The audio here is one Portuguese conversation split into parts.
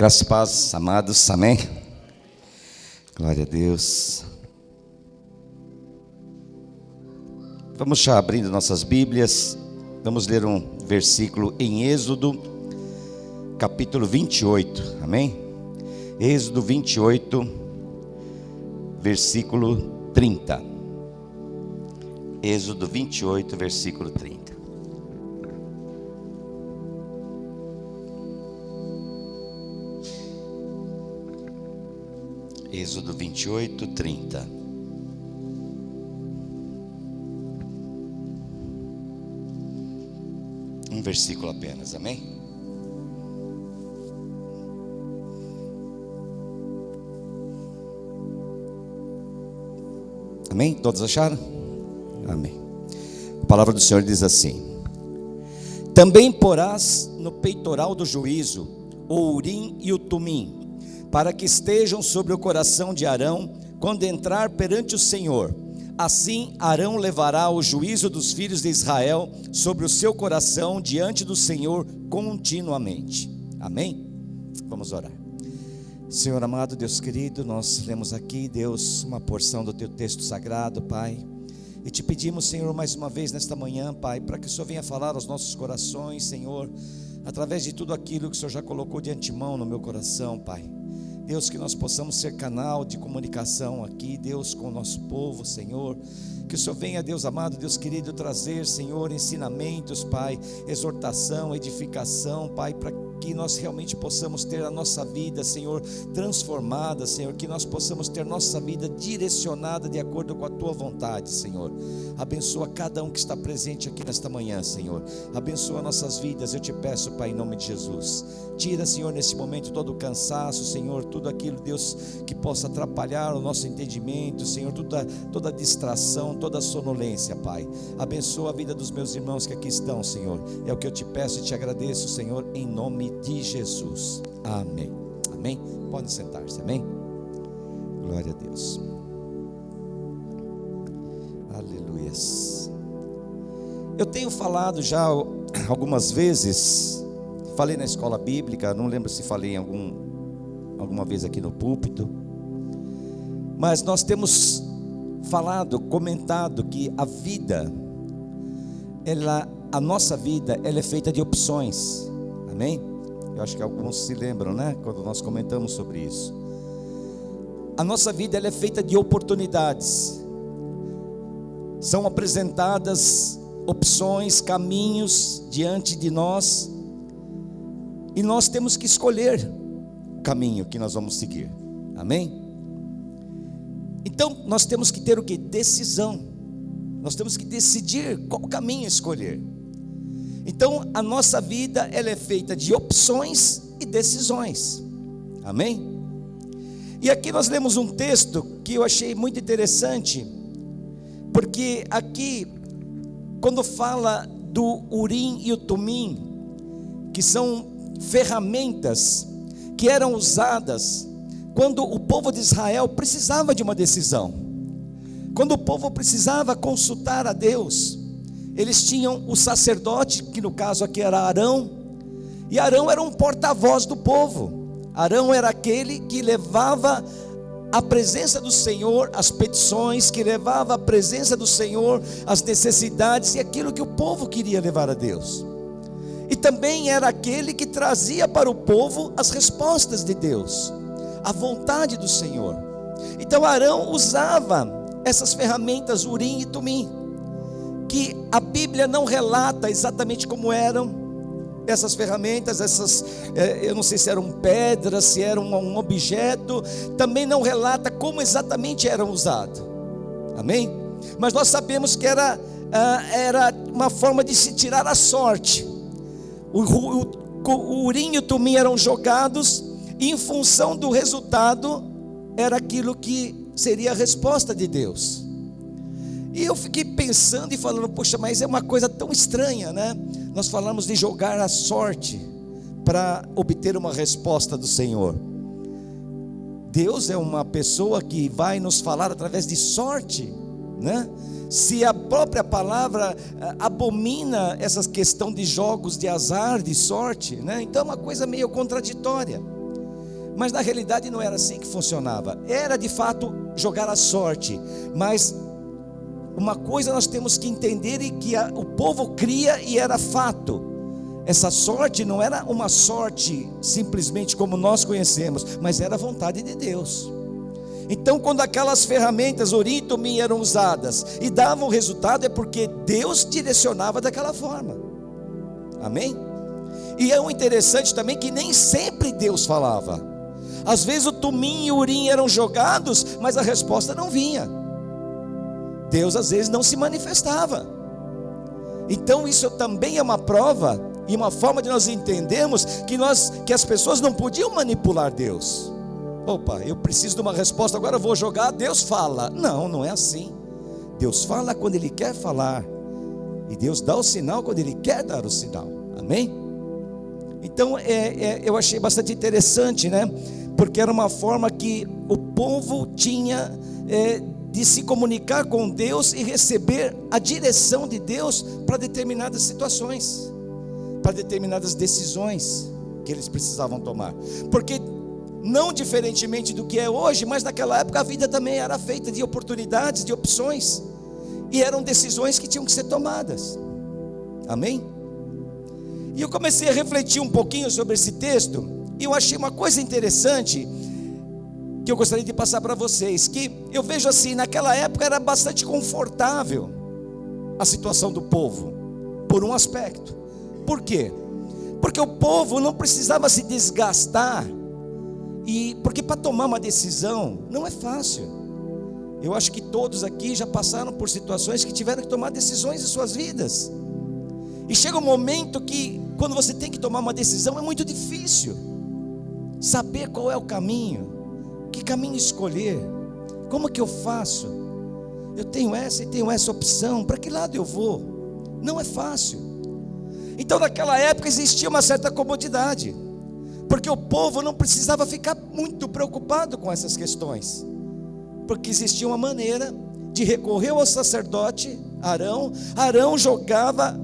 Graças e paz, amados, amém? Glória a Deus. Vamos já abrindo nossas Bíblias, vamos ler um versículo em Êxodo, capítulo 28, amém? Êxodo 28, versículo 30. Êxodo 28, versículo 30. Êxodo 28, 30. Um versículo apenas, amém? Amém? Todos acharam? Amém. A palavra do Senhor diz assim: também porás no peitoral do juízo o Urim e o Tumim, para que estejam sobre o coração de Arão, quando entrar perante o Senhor. Assim Arão levará o juízo dos filhos de Israel sobre o seu coração diante do Senhor continuamente. Amém? Vamos orar. Senhor amado, Deus querido, nós lemos aqui, Deus, uma porção do teu texto sagrado, Pai, e te pedimos, Senhor, mais uma vez nesta manhã, Pai, para que o Senhor venha falar aos nossos corações, Senhor, através de tudo aquilo que o Senhor já colocou de antemão no meu coração, Pai. Deus, que nós possamos ser canal de comunicação aqui, Deus, com o nosso povo, Senhor. Que o Senhor venha, Deus amado, Deus querido, trazer, Senhor, ensinamentos, Pai, exortação, edificação, Pai, para que nós realmente possamos ter a nossa vida, Senhor, transformada, Senhor, que nós possamos ter nossa vida direcionada de acordo com a Tua vontade, Senhor. Abençoa cada um que está presente aqui nesta manhã, Senhor. Abençoa nossas vidas, eu te peço, Pai, em nome de Jesus. Tira, Senhor, nesse momento todo o cansaço, Senhor, tudo aquilo, Deus, que possa atrapalhar o nosso entendimento, Senhor, toda a distração, toda a sonolência, Pai. Abençoa a vida dos meus irmãos que aqui estão, Senhor. É o que eu te peço e te agradeço, Senhor, em nome de Jesus. Amém. Amém? Podem sentar-se, amém? Glória a Deus. Aleluias. Eu tenho falado já algumas vezes, falei na escola bíblica, não lembro se falei alguma vez aqui no púlpito, mas nós temos falado, comentado que a vida, a nossa vida, ela é feita de opções, amém? Eu acho que alguns se lembram, né? Quando nós comentamos sobre isso. A nossa vida, ela é feita de oportunidades. São apresentadas opções, caminhos diante de nós, e nós temos que escolher o caminho que nós vamos seguir, amém? Então nós temos que ter o que? Decisão. Nós temos que decidir qual caminho escolher. Então a nossa vida, ela é feita de opções e decisões, amém? E aqui nós lemos um texto que eu achei muito interessante, porque aqui, quando fala do Urim e o Tumim, que são ferramentas que eram usadas quando o povo de Israel precisava de uma decisão, quando o povo precisava consultar a Deus, eles tinham o sacerdote, que no caso aqui era Arão, e Arão era um porta-voz do povo. Arão era aquele que levava a presença do Senhor, as petições, que levava a presença do Senhor, as necessidades e aquilo que o povo queria levar a Deus. E também era aquele que trazia para o povo as respostas de Deus, a vontade do Senhor. Então Arão usava essas ferramentas Urim e Tumim, que a Bíblia não relata exatamente como eram essas ferramentas, eu não sei se eram pedras, se era um objeto, também não relata como exatamente eram usados, amém? Mas nós sabemos que era uma forma de se tirar a sorte. O Urim e o Tumim eram jogados, e em função do resultado, era aquilo que seria a resposta de Deus. E eu fiquei pensando e falando, poxa, mas é uma coisa tão estranha, né? Nós falamos de jogar a sorte para obter uma resposta do Senhor. Deus é uma pessoa que vai nos falar através de sorte, né? Se a própria palavra abomina essa questão de jogos de azar, de sorte, né? Então é uma coisa meio contraditória. Mas na realidade não era assim que funcionava. Era de fato jogar a sorte, mas uma coisa nós temos que entender, e que o povo cria, e era fato: essa sorte não era uma sorte simplesmente como nós conhecemos, mas era a vontade de Deus. Então, quando aquelas ferramentas Urim e Tumim eram usadas e davam resultado, é porque Deus direcionava daquela forma. Amém? E é um interessante também que nem sempre Deus falava. Às vezes o Tumim e o Urim eram jogados, mas a resposta não vinha. Deus às vezes não se manifestava. Então isso também é uma prova e uma forma de nós entendermos que as pessoas não podiam manipular Deus. Opa, eu preciso de uma resposta, agora eu vou jogar, Deus fala. Não, não é assim. Deus fala quando Ele quer falar, e Deus dá o sinal quando Ele quer dar o sinal. Amém? Então eu achei bastante interessante, né? Porque era uma forma que o povo tinha de se comunicar com Deus e receber a direção de Deus para determinadas situações, para determinadas decisões que eles precisavam tomar. Porque não diferentemente do que é hoje, mas naquela época a vida também era feita de oportunidades, de opções, e eram decisões que tinham que ser tomadas. Amém? E eu comecei a refletir um pouquinho sobre esse texto, e eu achei uma coisa interessante que eu gostaria de passar para vocês, que eu vejo assim: naquela época era bastante confortável a situação do povo, por um aspecto. Por quê? Porque o povo não precisava se desgastar, porque para tomar uma decisão não é fácil. Eu acho que todos aqui já passaram por situações que tiveram que tomar decisões em suas vidas, e chega um momento que, quando você tem que tomar uma decisão, é muito difícil saber qual é o caminho, que caminho escolher, como que eu faço, eu tenho essa e tenho essa opção, para que lado eu vou? Não é fácil. Então naquela época existia uma certa comodidade, porque o povo não precisava ficar muito preocupado com essas questões, porque existia uma maneira de recorrer ao sacerdote Arão. Arão jogava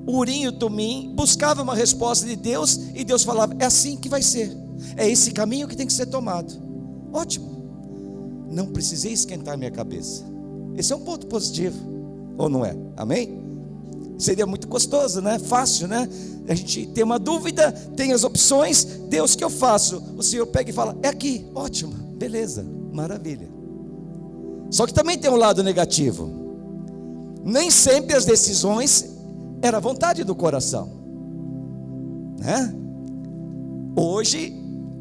o Urim e o Tumim, buscava uma resposta de Deus, e Deus falava: é assim que vai ser, é esse caminho que tem que ser tomado. Ótimo, não precisei esquentar minha cabeça. Esse é um ponto positivo, ou não é? Amém? Seria muito gostoso, né? Fácil, né? A gente tem uma dúvida, tem as opções. Deus, o que eu faço? O Senhor pega e fala: é aqui. Ótimo, beleza, maravilha. Só que também tem um lado negativo. Nem sempre as decisões era a vontade do coração, né? Hoje,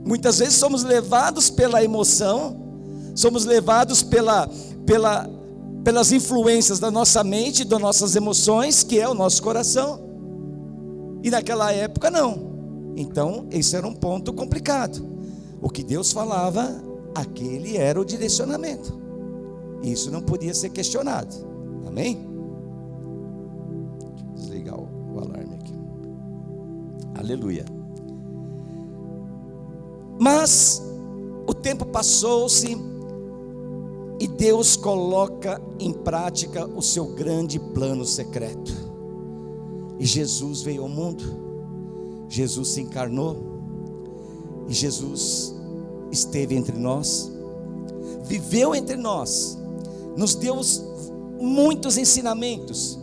muitas vezes somos levados pela emoção, somos levados pelas influências da nossa mente, das nossas emoções, que é o nosso coração. E naquela época não. Então esse era um ponto complicado. O que Deus falava, aquele era o direcionamento. Isso não podia ser questionado. Amém? Deixa eu desligar o alarme aqui. Aleluia. Mas o tempo passou-se, e Deus coloca em prática o seu grande plano secreto. E Jesus veio ao mundo, Jesus se encarnou, e Jesus esteve entre nós, viveu entre nós, nos deu muitos ensinamentos.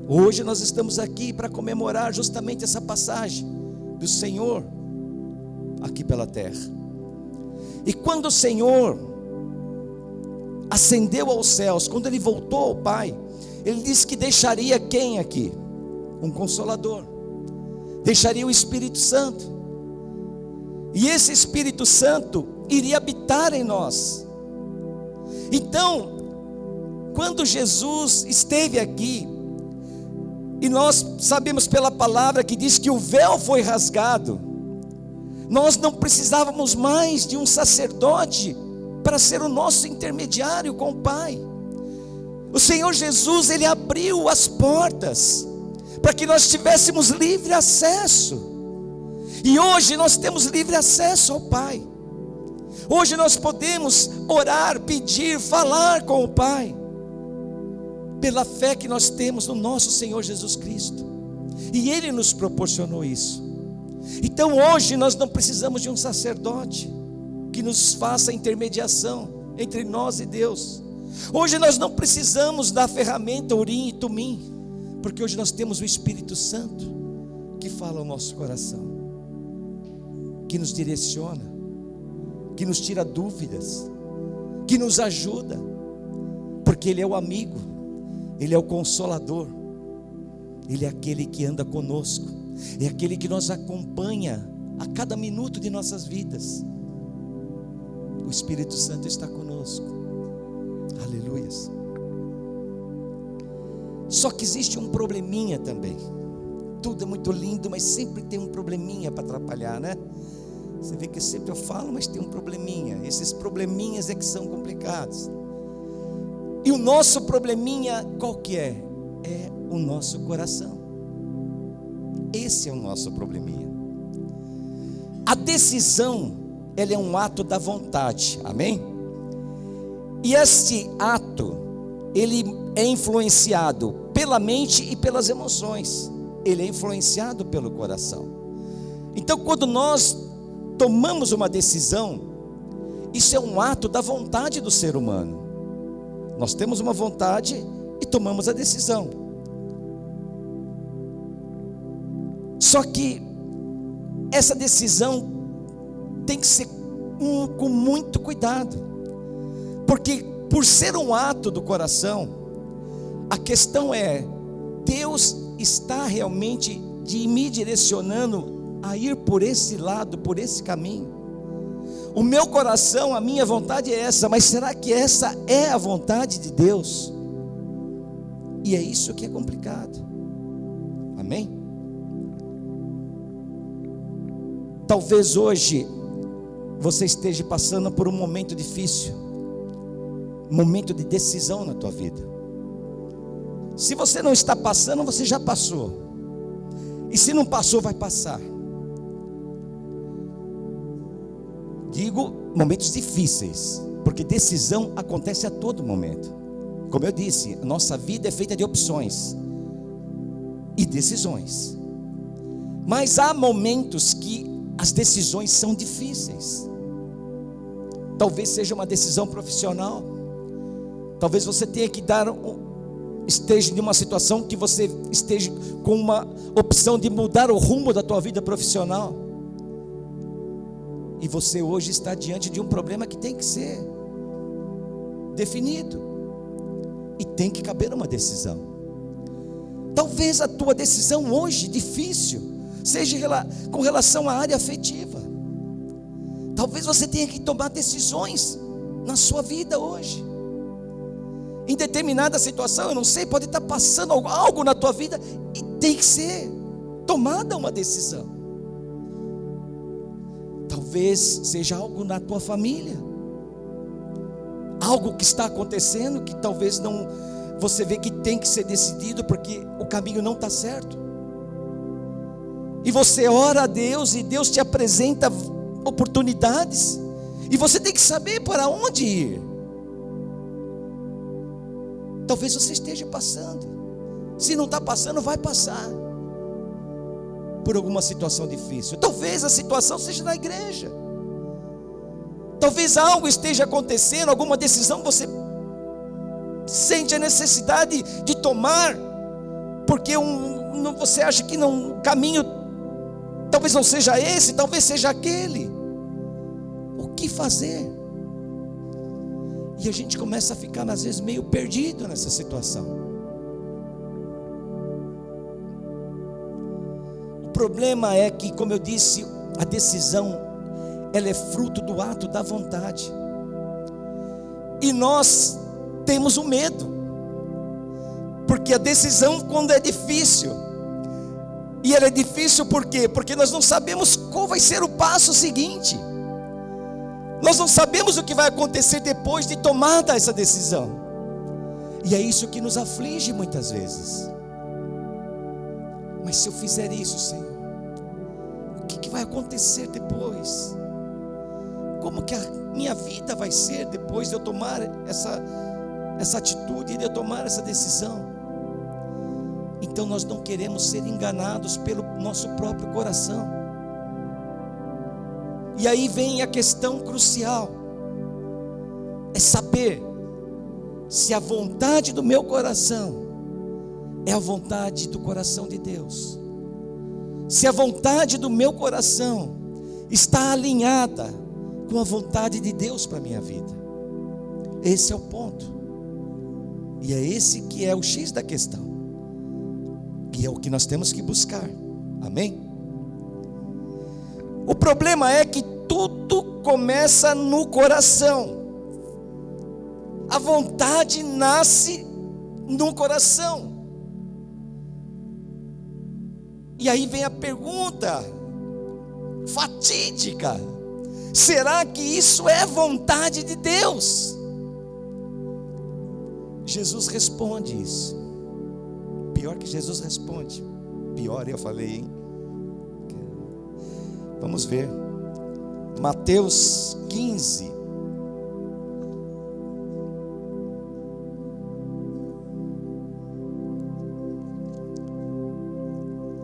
Hoje nós estamos aqui para comemorar justamente essa passagem do Senhor aqui pela terra. E quando o Senhor ascendeu aos céus, quando Ele voltou ao Pai, Ele disse que deixaria quem aqui? Um Consolador, deixaria o Espírito Santo, e esse Espírito Santo iria habitar em nós. Então, quando Jesus esteve aqui, e nós sabemos pela palavra que diz que o véu foi rasgado, nós não precisávamos mais de um sacerdote para ser o nosso intermediário com o Pai. O Senhor Jesus, Ele abriu as portas para que nós tivéssemos livre acesso, e hoje nós temos livre acesso ao Pai. Hoje nós podemos orar, pedir, falar com o Pai, pela fé que nós temos no nosso Senhor Jesus Cristo, e Ele nos proporcionou isso. Então hoje nós não precisamos de um sacerdote, que nos faça intermediação entre nós e Deus. Hoje nós não precisamos da ferramenta Urim e Tumim, porque hoje nós temos o Espírito Santo que fala ao nosso coração, que nos direciona, que nos tira dúvidas, que nos ajuda, porque Ele é o amigo, Ele é o consolador, Ele é aquele que anda conosco, é aquele que nos acompanha a cada minuto de nossas vidas. O Espírito Santo está conosco, aleluias. Só que existe um probleminha também. Tudo é muito lindo, mas sempre tem um probleminha para atrapalhar, né? Você vê que sempre eu falo, mas tem um probleminha. Esses probleminhas é que são complicados. E o nosso probleminha qual que é? É o nosso coração. Esse é o nosso probleminha. A decisão, ela é um ato da vontade, amém? E este ato, ele é influenciado pela mente e pelas emoções. Ele é influenciado pelo coração. Então, quando nós tomamos uma decisão, isso é um ato da vontade do ser humano. Nós temos uma vontade e tomamos a decisão. Só que essa decisão tem que ser com muito cuidado, porque por ser um ato do coração, a questão é: Deus está realmente me direcionando a ir por esse lado, por esse caminho? O meu coração, a minha vontade é essa, mas será que essa é a vontade de Deus? E é isso que é complicado, amém? Talvez hoje você esteja passando por um momento difícil, um momento de decisão na tua vida. Se você não está passando, você já passou, e se não passou, vai passar. Digo momentos difíceis, porque decisão acontece a todo momento. Como eu disse, a nossa vida é feita de opções e decisões, mas há momentos que as decisões são difíceis. Talvez seja uma decisão profissional, talvez você tenha que esteja em uma situação que você esteja com uma opção de mudar o rumo da tua vida profissional, e você hoje está diante de um problema que tem que ser definido, e tem que caber uma decisão. Talvez a tua decisão hoje difícil seja com relação à área afetiva. Talvez você tenha que tomar decisões na sua vida hoje, em determinada situação, eu não sei, pode estar passando algo na tua vida, e tem que ser tomada uma decisão. Talvez seja algo na tua família, algo que está acontecendo, que talvez não, você vê que tem que ser decidido, porque o caminho não está certo, e você ora a Deus, e Deus te apresenta oportunidades, e você tem que saber para onde ir. Talvez você esteja passando, se não está passando, vai passar por alguma situação difícil. Talvez a situação seja na igreja, talvez algo esteja acontecendo, alguma decisão você sente a necessidade de tomar, porque você acha que o caminho talvez não seja esse, talvez seja aquele. O que fazer? E a gente começa a ficar às vezes meio perdido nessa situação. O problema é que, como eu disse, a decisão, ela é fruto do ato da vontade, e nós temos o medo, porque a decisão, quando é difícil, e ela é difícil por quê? Porque nós não sabemos qual vai ser o passo seguinte, nós não sabemos o que vai acontecer depois de tomada essa decisão, e é isso que nos aflige muitas vezes. Mas se eu fizer isso, Senhor, o que vai acontecer depois? Como que a minha vida vai ser depois de eu tomar essa atitude, de eu tomar essa decisão? Então nós não queremos ser enganados pelo nosso próprio coração. E aí vem a questão crucial, é saber se a vontade do meu coração é a vontade do coração de Deus, se a vontade do meu coração está alinhada com a vontade de Deus para a minha vida. Esse é o ponto, e é esse que é o X da questão, que é o que nós temos que buscar, amém? O problema é que tudo começa no coração, a vontade nasce no coração. E aí vem a pergunta fatídica: será que isso é vontade de Deus? Jesus responde isso. Pior que Jesus responde, pior eu falei, hein? Vamos ver, Mateus 15.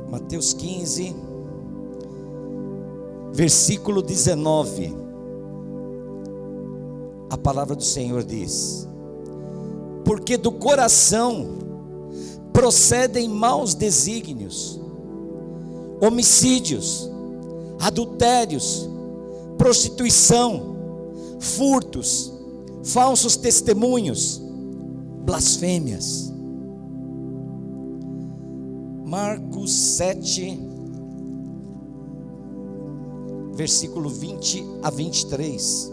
Mateus 15, versículo 19. A palavra do Senhor diz: porque do coração procedem maus desígnios, homicídios, adultérios, prostituição, furtos, falsos testemunhos, blasfêmias. Marcos 7, versículo 20 a 23.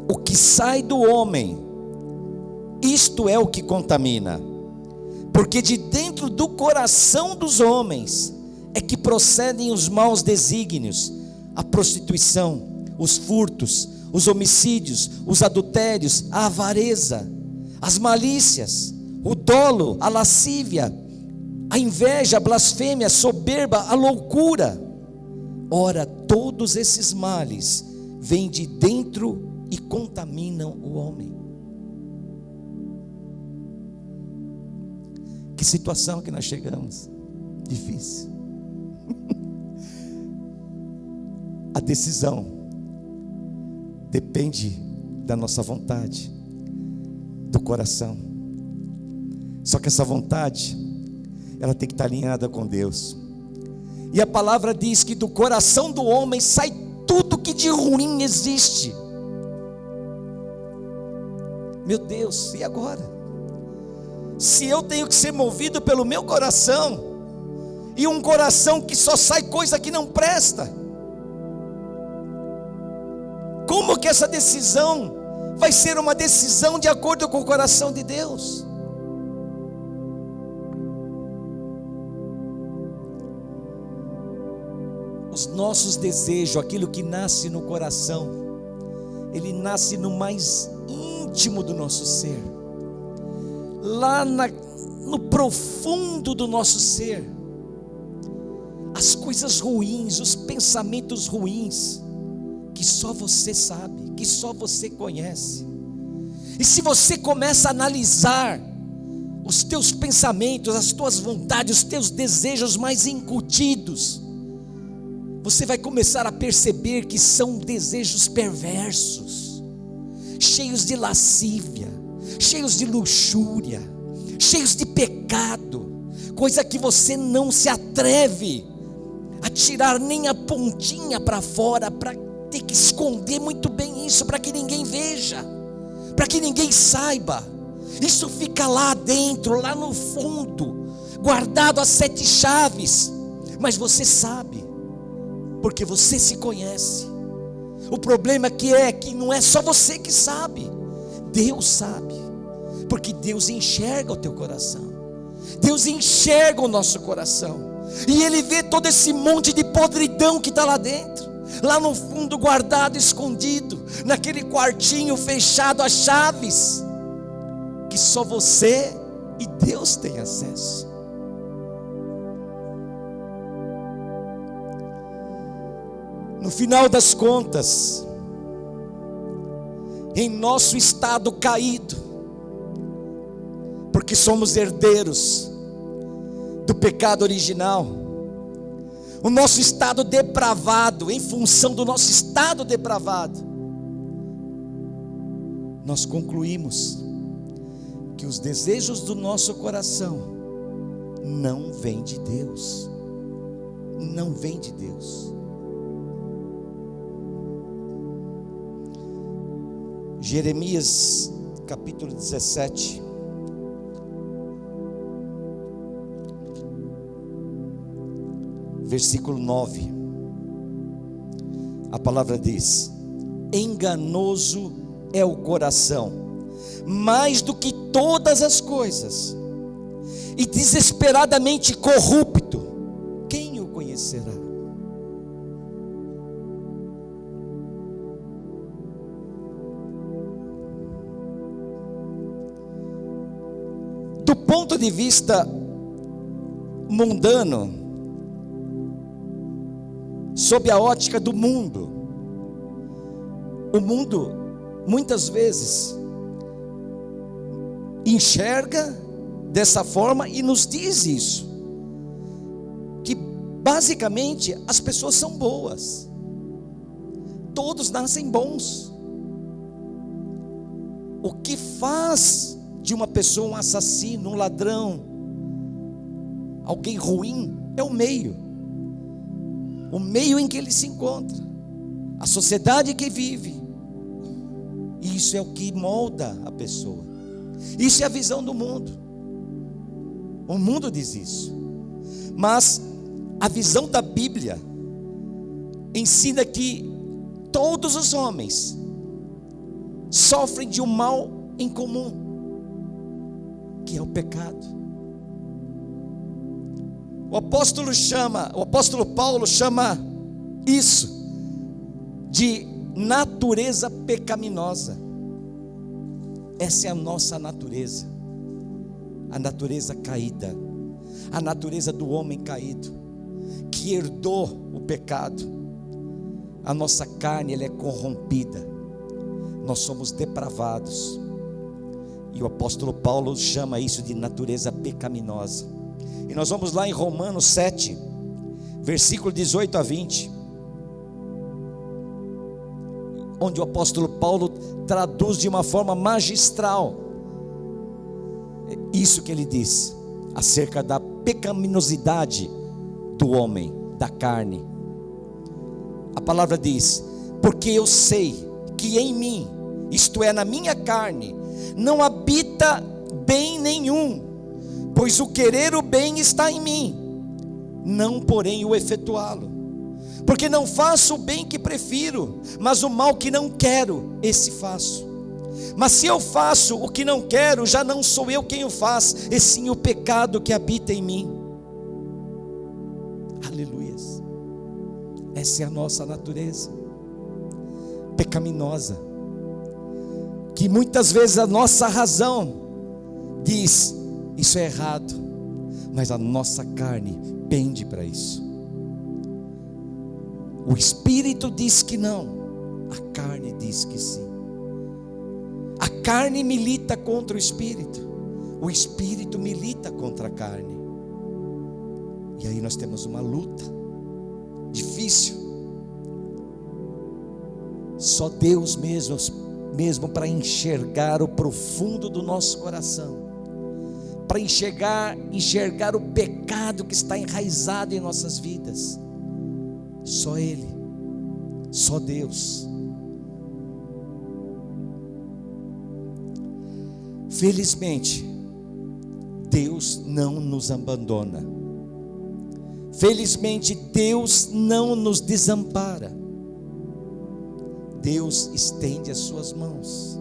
O que sai do homem, isto é o que contamina, porque de dentro do coração dos homens é que procedem os maus desígnios, a prostituição, os furtos, os homicídios, os adultérios, a avareza, as malícias, o dolo, a lascívia, a inveja, a blasfêmia, a soberba, a loucura. Ora, todos esses males vêm de dentro e contaminam o homem. Que situação que nós chegamos, difícil. A decisão depende da nossa vontade, do coração. Só que essa vontade, ela tem que estar alinhada com Deus. E a palavra diz que do coração do homem sai tudo que de ruim existe. Meu Deus, e agora? Se eu tenho que ser movido pelo meu coração, e um coração que só sai coisa que não presta, como que essa decisão vai ser uma decisão de acordo com o coração de Deus? Os nossos desejos, aquilo que nasce no coração, ele nasce no mais íntimo do nosso ser, lá no profundo do nosso ser. As coisas ruins, os pensamentos ruins, que só você sabe, que só você conhece. E se você começa a analisar os teus pensamentos, as tuas vontades, os teus desejos mais incutidos, você vai começar a perceber que são desejos perversos, cheios de lascívia, cheios de luxúria, cheios de pecado, coisa que você não se atreve a tirar nem a pontinha para fora, para ter que esconder muito bem isso, para que ninguém veja, para que ninguém saiba. Isso fica lá dentro, lá no fundo, guardado a 7 chaves, mas você sabe, porque você se conhece. O problema é que não é só você que sabe, Deus sabe, porque Deus enxerga o teu coração, Deus enxerga o nosso coração, e Ele vê todo esse monte de podridão que está lá dentro, lá no fundo, guardado, escondido, naquele quartinho fechado a chaves, que só você e Deus têm acesso. No final das contas, em nosso estado caído, porque somos herdeiros do pecado original, o nosso estado depravado, em função do nosso estado depravado, nós concluímos que os desejos do nosso coração não vêm de Deus, não vêm de Deus. Jeremias capítulo 17, versículo 9, a palavra diz: enganoso é o coração, mais do que todas as coisas, e desesperadamente corrupto, quem o conhecerá? Do ponto de vista mundano, sob a ótica do mundo, o mundo muitas vezes enxerga dessa forma e nos diz isso, que basicamente as pessoas são boas, todos nascem bons. O que faz de uma pessoa um assassino, um ladrão, alguém ruim, é o meio em que ele se encontra, a sociedade que vive. Isso é o que molda a pessoa, isso é a visão do mundo. O mundo diz isso, mas a visão da Bíblia ensina que todos os homens sofrem de um mal em comum, que é o pecado. O apóstolo Paulo chama isso de natureza pecaminosa. Essa é a nossa natureza, a natureza caída, a natureza do homem caído, que herdou o pecado. A nossa carne, ela é corrompida, nós somos depravados, e o apóstolo Paulo chama isso de natureza pecaminosa. E nós vamos lá em Romanos 7, versículo 18 a 20, onde o apóstolo Paulo traduz de uma forma magistral isso que ele diz acerca da pecaminosidade do homem, da carne. A palavra diz: porque eu sei que em mim, isto é, na minha carne, não habita bem nenhum, pois o querer o bem está em mim, não porém o efetuá-lo. Porque não faço o bem que prefiro, mas o mal que não quero, esse faço. Mas se eu faço o que não quero, já não sou eu quem o faz, e sim o pecado que habita em mim. Aleluias. Essa é a nossa natureza pecaminosa, que muitas vezes a nossa razão diz: isso é errado, mas a nossa carne pende para isso. O Espírito diz que não, a carne diz que sim. A carne milita contra o Espírito milita contra a carne. E aí nós temos uma luta difícil. Só Deus mesmo para enxergar o profundo do nosso coração, para enxergar o pecado que está enraizado em nossas vidas. Só Ele, só Deus. Felizmente, Deus não nos abandona. Felizmente, Deus não nos desampara. Deus estende as suas mãos,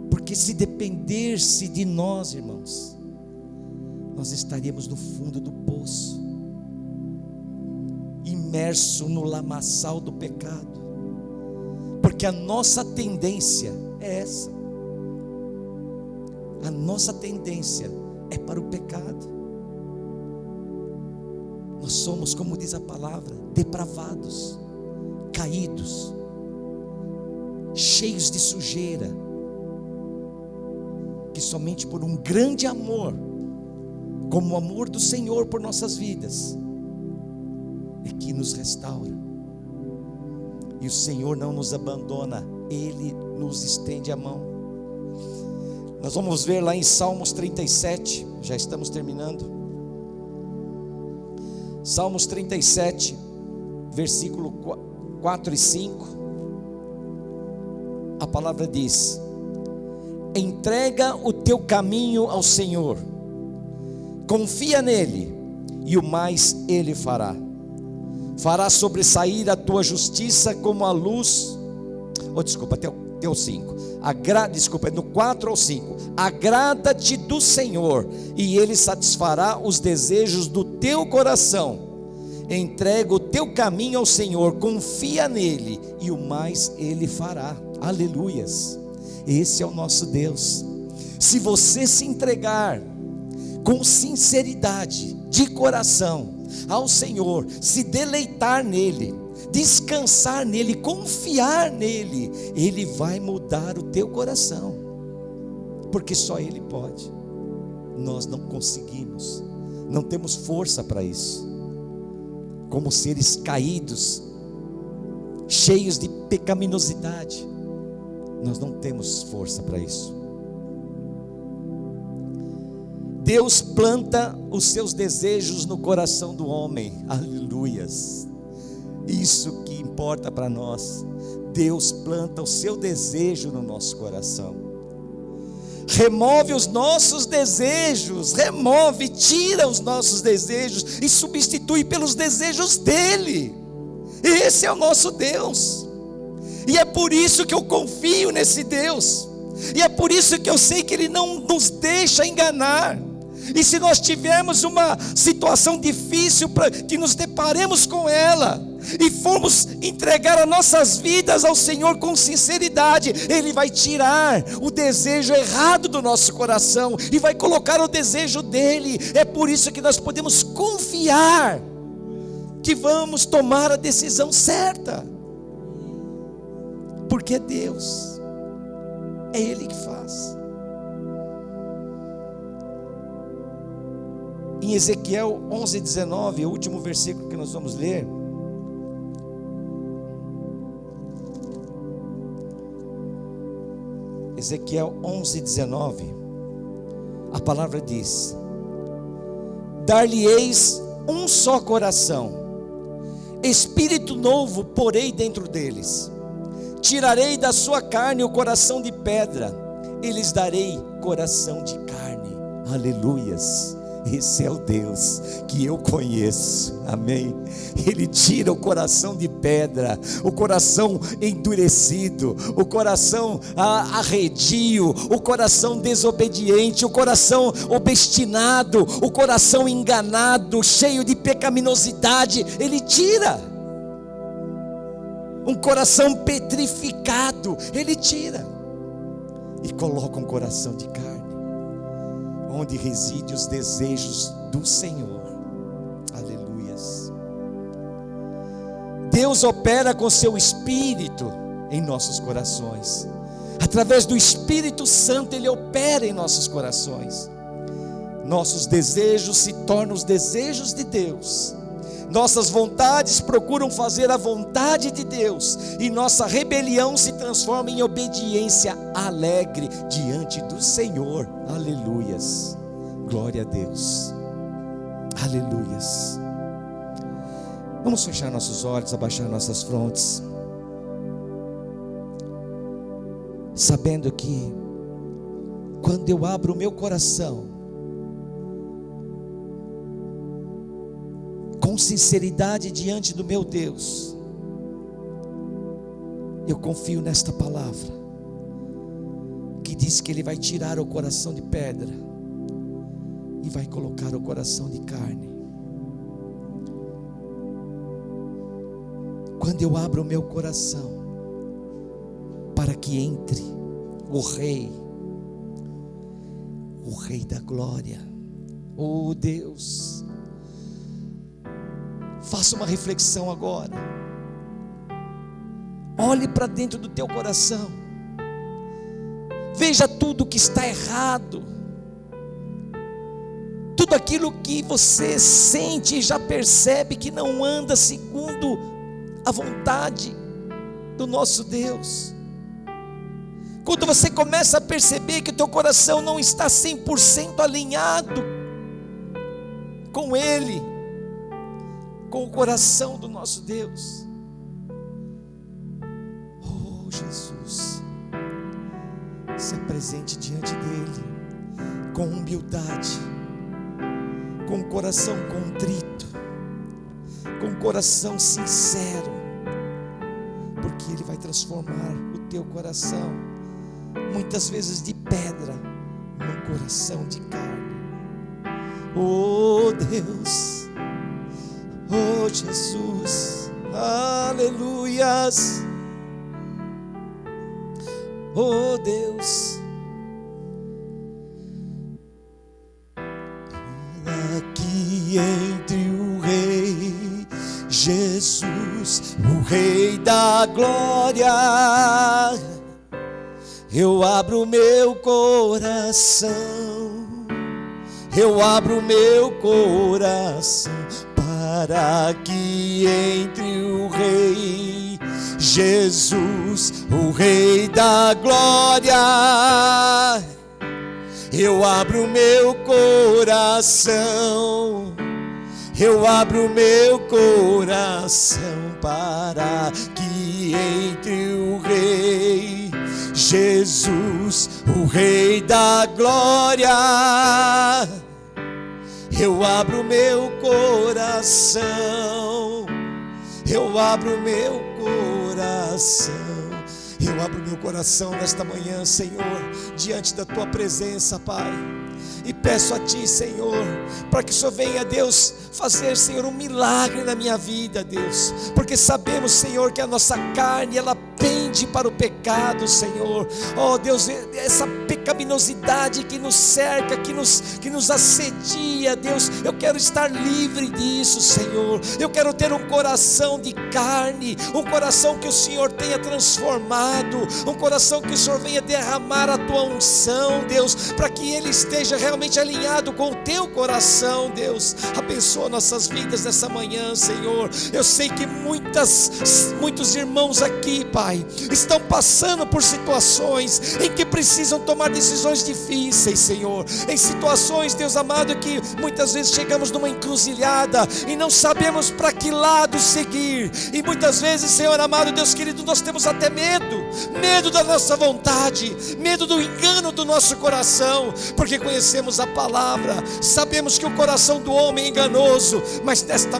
porque se dependesse de nós, irmãos, nós estaríamos no fundo do poço, imerso no lamaçal do pecado, porque a nossa tendência é essa. A nossa tendência é para o pecado. Nós somos, como diz a palavra, depravados, caídos, cheios de sujeira, que somente por um grande amor como o amor do Senhor por nossas vidas é que nos restaura. E o Senhor não nos abandona, Ele nos estende a mão. Nós vamos ver lá em Salmos 37, já estamos terminando. Salmos 37, versículo 4 e 5. A palavra diz: entrega o teu caminho ao Senhor, confia nele, e o mais Ele fará. Fará sobressair a tua justiça como a luz. Até o 5. No 4 ao 5. Agrada-te do Senhor, e Ele satisfará os desejos do teu coração. Entrega o teu caminho ao Senhor, confia nele, e o mais Ele fará. Aleluias. Esse é o nosso Deus. Se você se entregar com sinceridade, de coração, ao Senhor, se deleitar nele, descansar nele, confiar nele, Ele vai mudar o teu coração, porque só Ele pode. Nós não conseguimos, não temos força para isso. Como seres caídos, cheios de pecaminosidade, nós não temos força para isso. Deus planta os seus desejos no coração do homem. Aleluias. Isso que importa para nós. Deus planta o seu desejo no nosso coração. Remove os nossos desejos, tira os nossos desejos e substitui pelos desejos dele. Esse é o nosso Deus. E é por isso que eu confio nesse Deus. E é por isso que eu sei que Ele não nos deixa enganar. E se nós tivermos uma situação difícil, que nos deparemos com ela, e formos entregar as nossas vidas ao Senhor com sinceridade, Ele vai tirar o desejo errado do nosso coração, e vai colocar o desejo dEle. É por isso que nós podemos confiar, que vamos tomar a decisão certa, porque é Deus, é Ele que faz. Em Ezequiel 11:19, o último versículo que nós vamos ler. Ezequiel 11:19, a palavra diz: dar-lhe-eis um só coração, espírito novo porei dentro deles, tirarei da sua carne o coração de pedra, e lhes darei coração de carne. Aleluias. Esse é o Deus que eu conheço, amém? Ele tira o coração de pedra, o coração endurecido, o coração arredio, o coração desobediente, o coração obstinado, o coração enganado, cheio de pecaminosidade. Ele tira um coração petrificado, Ele tira e coloca um coração de carne, onde reside os desejos do Senhor. Aleluias. Deus opera com seu Espírito em nossos corações. Através do Espírito Santo Ele opera em nossos corações. Nossos desejos se tornam os desejos de Deus. Nossas vontades procuram fazer a vontade de Deus, e nossa rebelião se transforma em obediência alegre diante do Senhor. Aleluias, glória a Deus, aleluias. Vamos fechar nossos olhos, abaixar nossas frontes, sabendo que quando eu abro o meu coração com sinceridade diante do meu Deus, eu confio nesta palavra, que diz que Ele vai tirar o coração de pedra e vai colocar o coração de carne. Quando eu abro o meu coração para que entre o Rei da glória, oh Deus, faça uma reflexão agora. Olhe para dentro do teu coração. Veja tudo que está errado, tudo tudo aquilo que você sente e já percebe que não anda segundo a vontade do nosso Deus. Quando você começa a perceber que o teu coração não está 100% alinhado com Ele, com o coração do nosso Deus. Oh Jesus, se apresente diante dEle com humildade, com o coração contrito, com o coração sincero, porque Ele vai transformar o teu coração, muitas vezes de pedra, num coração de carne. Oh Deus, oh Jesus, aleluias. Oh Deus, aqui entre o Rei Jesus, o Rei da glória, eu abro meu coração, eu abro meu coração, para que entre o Rei Jesus, o Rei da glória, eu abro meu coração, eu abro meu coração, para que entre o Rei Jesus, o Rei da glória, eu abro meu coração, eu abro meu coração, eu abro meu coração nesta manhã, Senhor, diante da Tua presença, Pai, e peço a Ti, Senhor, para que o Senhor venha, Deus, fazer, Senhor, um milagre na minha vida, Deus, porque sabemos, Senhor, que a nossa carne, ela pende para o pecado, Senhor. Oh Deus, essa pecaminosidade que nos cerca, que nos assedia, Deus, eu quero estar livre disso, Senhor. Eu quero ter um coração de carne, um coração que o Senhor tenha transformado, um coração que o Senhor venha derramar a Tua unção, Deus, para que ele esteja realmente alinhado com o Teu coração, Deus. Abençoa nossas vidas nessa manhã, Senhor. Eu sei que muitos irmãos aqui, Pai, estão passando por situações em que precisam tomar decisões difíceis, Senhor, em situações, Deus amado, que muitas vezes chegamos numa encruzilhada e não sabemos para que lado seguir, e muitas vezes, Senhor amado, Deus querido, nós temos até medo da nossa vontade, medo do engano do nosso coração, porque conhecemos a palavra, sabemos que o coração do homem é enganoso, mas nesta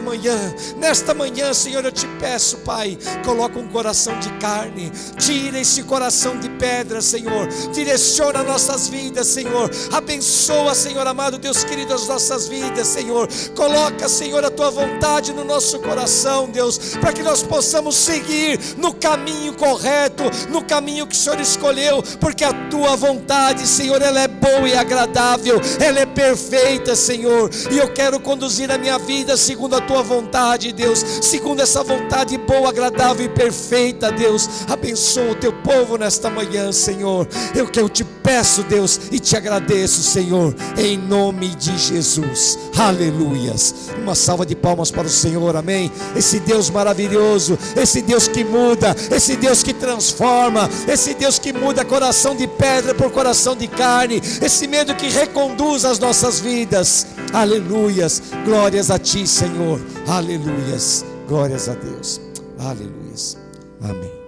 manhã, Senhor, eu te peço, Pai, coloca um coração de carne, tira esse coração de pedra, Senhor, direciona nossas vidas, Senhor, abençoa, Senhor amado, Deus querido, as nossas vidas, Senhor, coloca, Senhor, a Tua vontade no nosso coração, Deus, para que nós possamos seguir no caminho correto, no caminho que o Senhor escolheu, porque a Tua vontade, Senhor, ela é boa e agradável, ela é perfeita, Senhor, e eu quero conduzir a minha vida segundo a Tua vontade, Deus, segundo essa vontade boa, agradável e perfeita, Deus. Abençoa o Teu povo nesta manhã, Senhor, que eu te peço, Deus, e te agradeço, Senhor, em nome de Jesus, aleluias. Uma salva de palmas para o Senhor, amém. Esse Deus maravilhoso, esse Deus que muda, esse Deus que transforma, esse Deus que muda coração de pedra por coração de carne, esse medo que reconduz as nossas vidas, aleluias. Glórias a Ti, Senhor, aleluias, glórias a Deus, aleluias, amém.